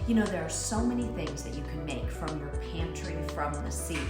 You know, there are so many things that you can make from your pantry from the sea.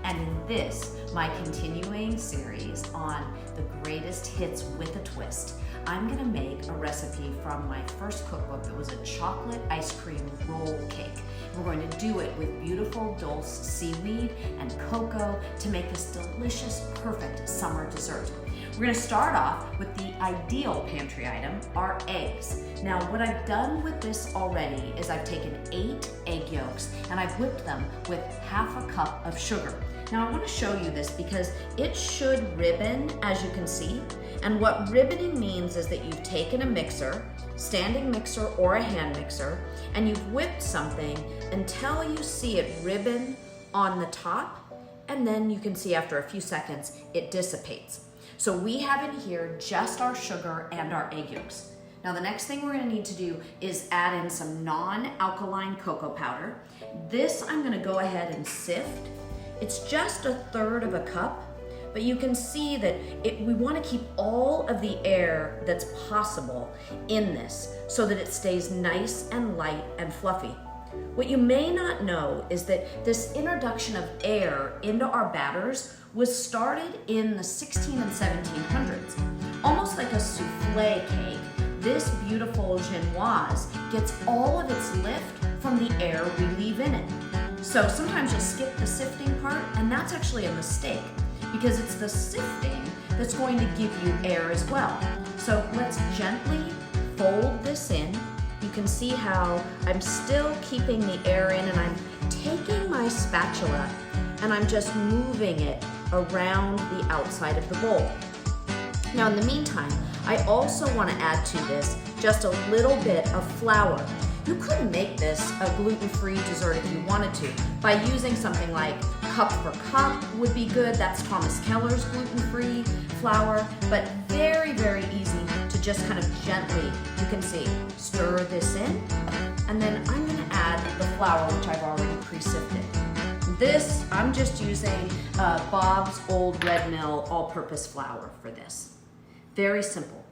And in this, my continuing series on the greatest hits with a twist, I'm gonna make a recipe from my first cookbook that was a chocolate ice cream roll cake. We're going to do it with beautiful dulse seaweed and cocoa to make this delicious, perfect summer dessert. We're gonna start off with the ideal pantry item, our eggs. Now, what I've done with this already is I've taken 8 egg yolks and I've whipped them with half a cup of sugar. Now, I wanna show you this because it should ribbon, as you can see. And what ribboning means is that you've taken a mixer, standing mixer or a hand mixer, and you've whipped something until you see it ribbon on the top, and then you can see after a few seconds, it dissipates. So we have in here just our sugar and our egg yolks. Now the next thing we're gonna need to do is add in some non-alkaline cocoa powder. This I'm gonna go ahead and sift. It's just 1/3 of a cup, but you can see that we wanna keep all of the air that's possible in this so that it stays nice and light and fluffy. What you may not know is that this introduction of air into our batters was started in the 16 and 1700s. Almost like a souffle cake, this beautiful genoise gets all of its lift from the air we leave in it. So sometimes you'll skip the sifting part, and that's actually a mistake because it's the sifting that's going to give you air as well. So let's gently fold this in. You can see how I'm still keeping the air in, and I'm taking my spatula and I'm just moving it around the outside of the bowl. Now in the meantime, I also want to add to this just a little bit of flour. You could make this a gluten-free dessert if you wanted to by using something like cup for cup would be good. That's Thomas Keller's gluten-free flour, but very, very easy to just kind of gently, you can see, stir this in, and then I'm gonna add the flour, which I've already pre-sifted. This, I'm just using Bob's Old Red Mill all-purpose flour for this. Very simple.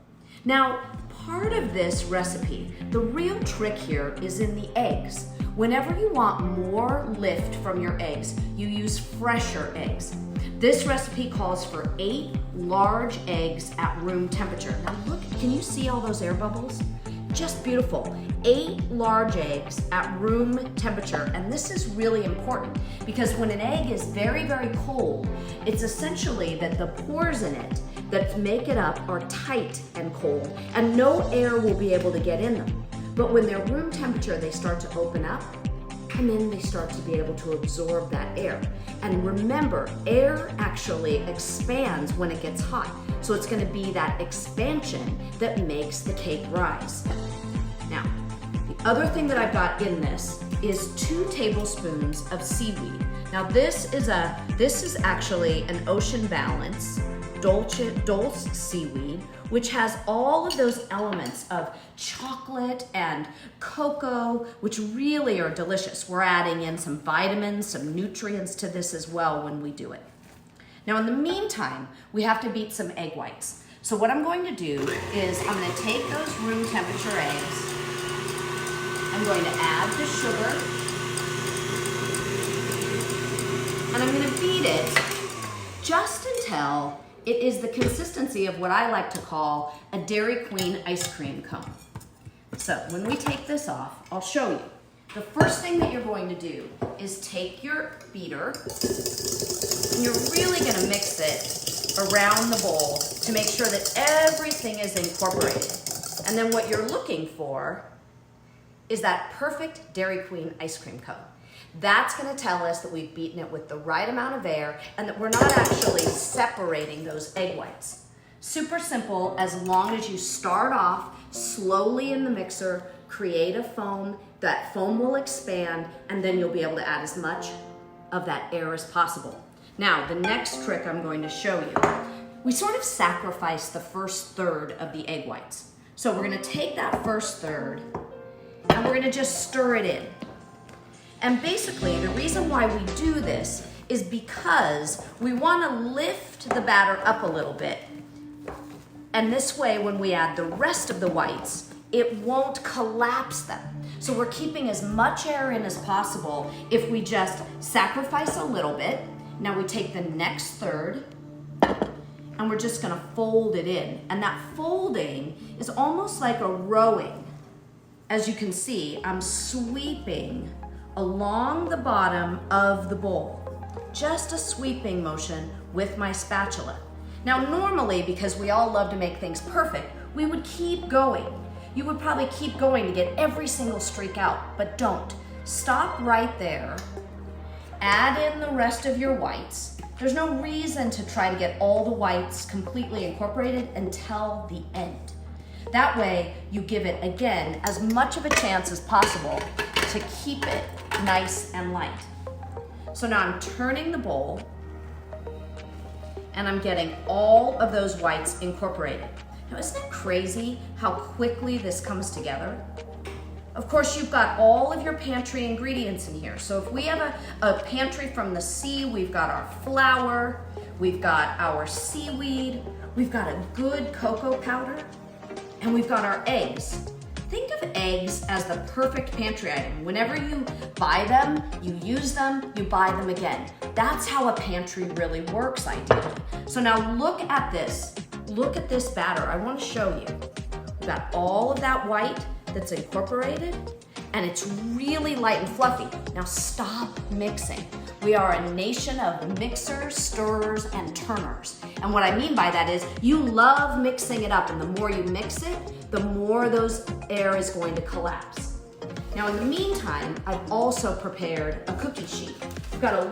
Now, part of this recipe, the real trick here is in the eggs. Whenever you want more lift from your eggs, you use fresher eggs. This recipe calls for 8 large eggs at room temperature. Now look, can you see all those air bubbles? Just beautiful. 8 large eggs at room temperature, and this is really important because when an egg is very, very cold, it's essentially that the pores in it that make it up are tight and cold, and no air will be able to get in them. But when they're room temperature, they start to open up, and then they start to be able to absorb that air. And remember, air actually expands when it gets hot. So it's gonna be that expansion that makes the cake rise. Now, the other thing that I've got in this is 2 tablespoons of seaweed. Now this is actually an Ocean Balance dulce seaweed, which has all of those elements of chocolate and cocoa, which really are delicious. We're adding in some vitamins, some nutrients to this as well when we do it. Now in the meantime, we have to beat some egg whites. So what I'm going to do is I'm going to take those room temperature eggs, I'm going to add the sugar, and I'm going to beat it just until it is the consistency of what I like to call a Dairy Queen ice cream cone. So when we take this off, I'll show you. The first thing that you're going to do is take your beater, and you're really gonna mix it around the bowl to make sure that everything is incorporated. And then what you're looking for is that perfect Dairy Queen ice cream cone. That's gonna tell us that we've beaten it with the right amount of air and that we're not actually separating those egg whites. Super simple, as long as you start off slowly in the mixer, create a foam, that foam will expand, and then you'll be able to add as much of that air as possible. Now, the next trick I'm going to show you, we sort of sacrifice the first third of the egg whites. So we're gonna take that first third and we're gonna just stir it in. And basically, the reason why we do this is because we want to lift the batter up a little bit. And this way, when we add the rest of the whites, it won't collapse them. So we're keeping as much air in as possible if we just sacrifice a little bit. Now we take the next third and we're just gonna fold it in. And that folding is almost like a rowing. As you can see, I'm sweeping along the bottom of the bowl. Just a sweeping motion with my spatula. Now normally, because we all love to make things perfect, we would keep going. You would probably keep going to get every single streak out, but don't. Stop right there. Add in the rest of your whites. There's no reason to try to get all the whites completely incorporated until the end. That way, you give it, again, as much of a chance as possible to keep it nice and light. So now I'm turning the bowl and I'm getting all of those whites incorporated. Now, isn't it crazy how quickly this comes together? Of course, you've got all of your pantry ingredients in here. So if we have a pantry from the sea, we've got our flour, we've got our seaweed, we've got a good cocoa powder, and we've got our eggs. Think of eggs as the perfect pantry item. Whenever you buy them, you use them, you buy them again. That's how a pantry really works ideally. So now look at this. Look at this batter. I want to show you. We've got all of that white that's incorporated, and it's really light and fluffy. Now stop mixing. We are a nation of mixers, stirrers, and turners. And what I mean by that is you love mixing it up, and the more you mix it, the more those air is going to collapse. Now in the meantime, I've also prepared a cookie sheet. I've got a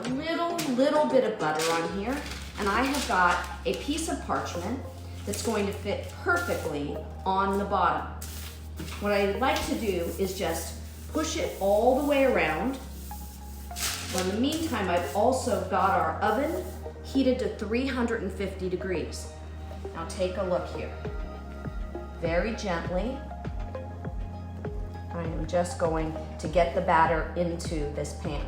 little bit of butter on here, and I have got a piece of parchment that's going to fit perfectly on the bottom. What I like to do is just push it all the way around. Well, in the meantime, I've also got our oven heated to 350 degrees. Now take a look here. Very gently, I am just going to get the batter into this pan.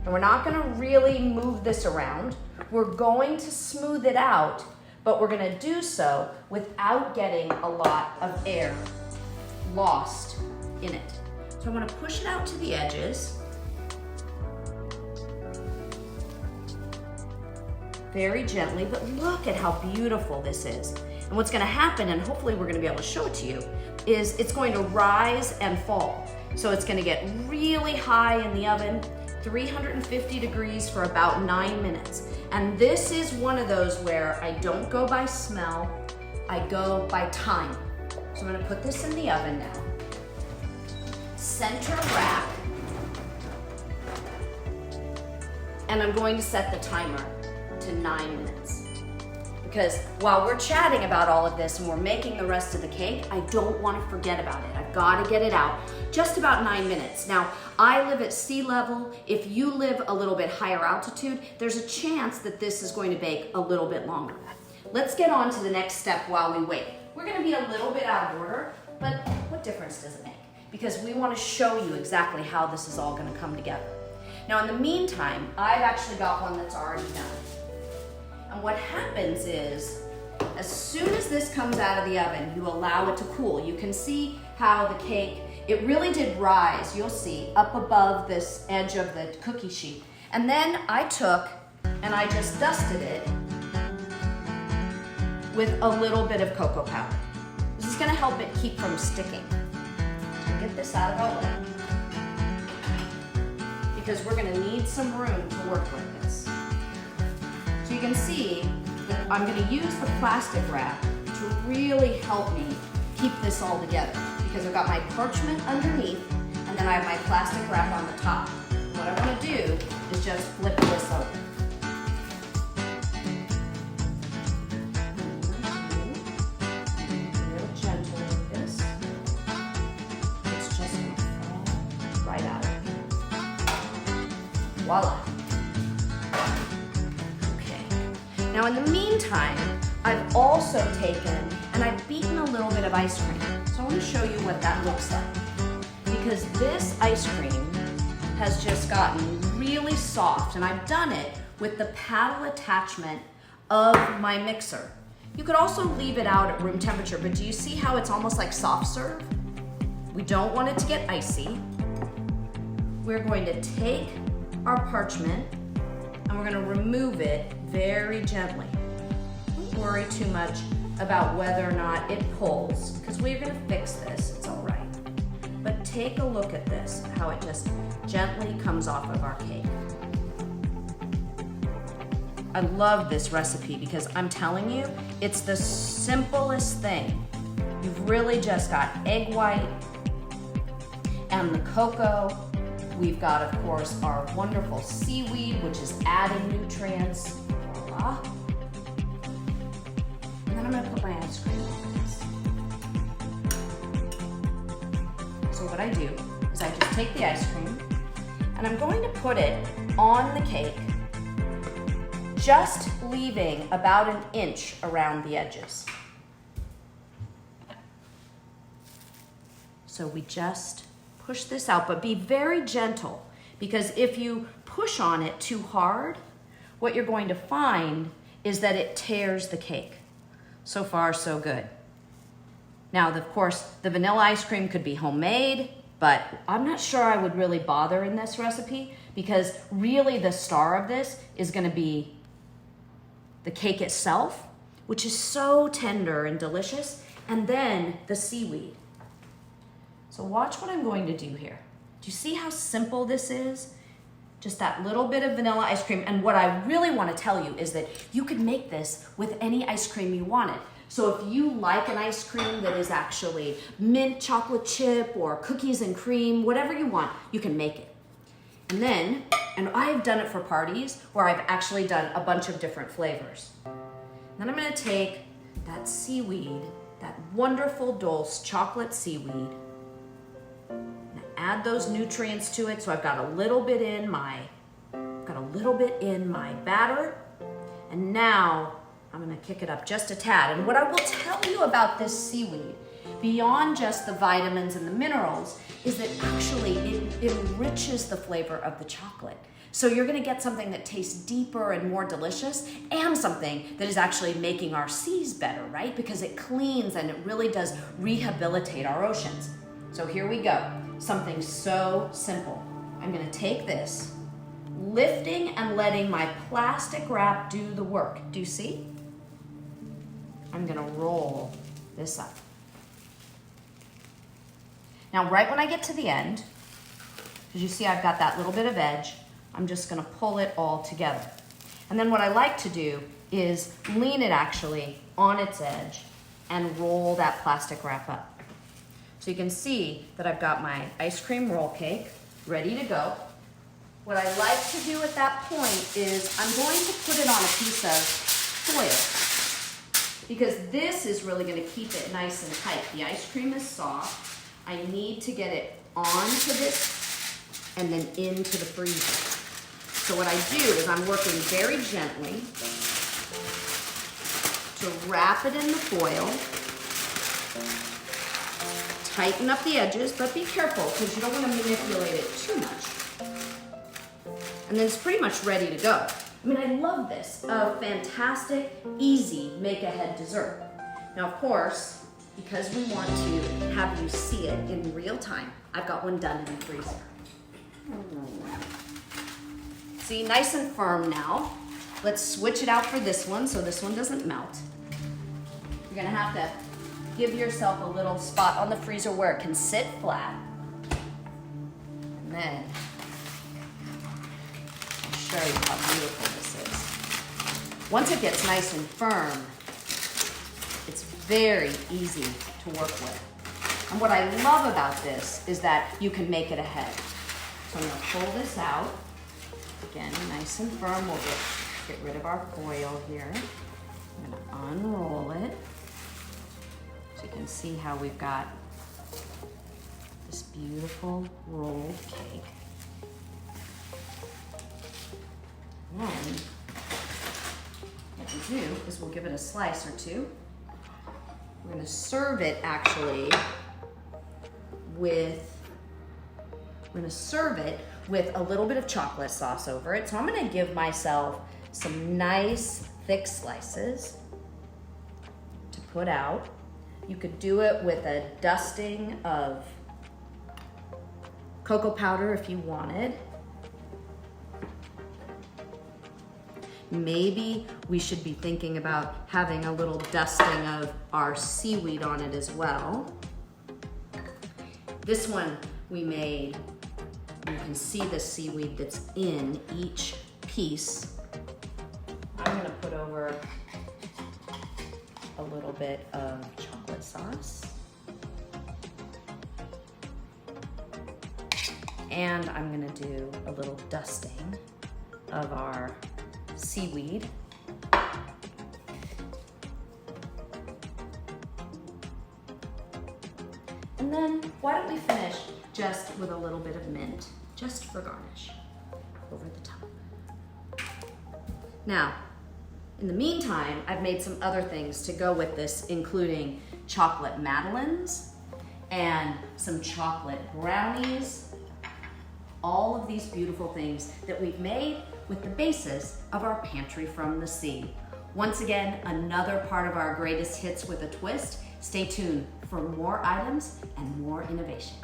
And we're not gonna really move this around. We're going to smooth it out, but we're gonna do so without getting a lot of air lost in it. So I'm gonna push it out to the edges. Very gently, but look at how beautiful this is. And what's gonna happen, and hopefully we're gonna be able to show it to you, is it's going to rise and fall. So it's gonna get really high in the oven, 350 degrees for about 9 minutes. And this is one of those where I don't go by smell, I go by time. So I'm gonna put this in the oven now. Center rack. And I'm going to set the timer to 9 minutes. Because while we're chatting about all of this and we're making the rest of the cake, I don't want to forget about it. I've got to get it out. Just about 9 minutes. Now, I live at sea level. If you live a little bit higher altitude, there's a chance that this is going to bake a little bit longer. Let's get on to the next step while we wait. We're going to be a little bit out of order, but what difference does it make? Because we want to show you exactly how this is all going to come together. Now, in the meantime, I've actually got one that's already done. And what happens is, as soon as this comes out of the oven, you allow it to cool. You can see how the cake, it really did rise, you'll see, up above this edge of the cookie sheet. And then I took and I just dusted it with a little bit of cocoa powder. This is gonna help it keep from sticking. So get this out of our way, because we're gonna need some room to work with this. So you can see that I'm going to use the plastic wrap to really help me keep this all together, because I've got my parchment underneath and then I have my plastic wrap on the top. What I want to do is just flip this over. Real gentle with this. It's just going to fall right out. Voila. Now in the meantime, I've also taken and I've beaten a little bit of ice cream. So I want to show you what that looks like. Because this ice cream has just gotten really soft, and I've done it with the paddle attachment of my mixer. You could also leave it out at room temperature, but do you see how it's almost like soft serve? We don't want it to get icy. We're going to take our parchment and we're going to remove it very gently. Don't worry too much about whether or not it pulls, because we're going to fix this. It's all right. But take a look at this, how it just gently comes off of our cake. I love this recipe because I'm telling you, it's the simplest thing. You've really just got egg white and the cocoa. We've got, of course, our wonderful seaweed, which is adding nutrients. Voila. And then I'm gonna put my ice cream on this. So what I do is I just take the ice cream and I'm going to put it on the cake, just leaving about an inch around the edges. So we just push this out, but be very gentle, because if you push on it too hard, what you're going to find is that it tears the cake. So far, so good. Now, of course, the vanilla ice cream could be homemade, but I'm not sure I would really bother in this recipe, because really the star of this is gonna be the cake itself, which is so tender and delicious, and then the seaweed. So watch what I'm going to do here. Do you see how simple this is? Just that little bit of vanilla ice cream. And what I really want to tell you is that you could make this with any ice cream you wanted. So if you like an ice cream that is actually mint chocolate chip or cookies and cream, whatever you want, you can make it. And then, and I've done it for parties where I've actually done a bunch of different flavors. Then I'm going to take that seaweed, that wonderful dulce chocolate seaweed, add those nutrients to it. So I've got a little bit in my batter, and now I'm gonna kick it up just a tad. And what I will tell you about this seaweed, beyond just the vitamins and the minerals, is that actually it enriches the flavor of the chocolate. So you're gonna get something that tastes deeper and more delicious, and something that is actually making our seas better, right? Because it cleans and it really does rehabilitate our oceans. So here we go. Something so simple. I'm gonna take this, lifting and letting my plastic wrap do the work. Do you see? I'm gonna roll this up. Now, right when I get to the end, because you see I've got that little bit of edge, I'm just gonna pull it all together. And then what I like to do is lean it actually on its edge and roll that plastic wrap up. So you can see that I've got my ice cream roll cake ready to go. What I like to do at that point is I'm going to put it on a piece of foil, because this is really going to keep it nice and tight. The ice cream is soft. I need to get it onto this and then into the freezer. So what I do is I'm working very gently to wrap it in the foil. Tighten up the edges, but be careful because you don't want to manipulate it too much. And then it's pretty much ready to go. I mean, I love this. A fantastic, easy make-ahead dessert. Now, of course, because we want to have you see it in real time, I've got one done in the freezer. See, nice and firm now. Let's switch it out for this one so this one doesn't melt. You're gonna have to give yourself a little spot on the freezer where it can sit flat. And then I'll show you how beautiful this is. Once it gets nice and firm, it's very easy to work with. And what I love about this is that you can make it ahead. So I'm gonna pull this out. Again, nice and firm. We'll get rid of our foil here. I'm gonna unroll it. So you can see how we've got this beautiful rolled cake. And then what we do is we'll give it a slice or two. We're gonna serve it actually with, a little bit of chocolate sauce over it. So I'm gonna give myself some nice thick slices to put out. You could do it with a dusting of cocoa powder if you wanted. Maybe we should be thinking about having a little dusting of our seaweed on it as well. This one we made, you can see the seaweed that's in each piece. I'm gonna put over a little bit of chocolate sauce. And I'm gonna do a little dusting of our seaweed. And then why don't we finish just with a little bit of mint, just for garnish, over the top. Now, in the meantime, I've made some other things to go with this, including chocolate madeleines and some chocolate brownies. All of these beautiful things that we've made with the basis of our Pantry from the Sea. Once again, another part of our greatest hits with a twist. Stay tuned for more items and more innovation.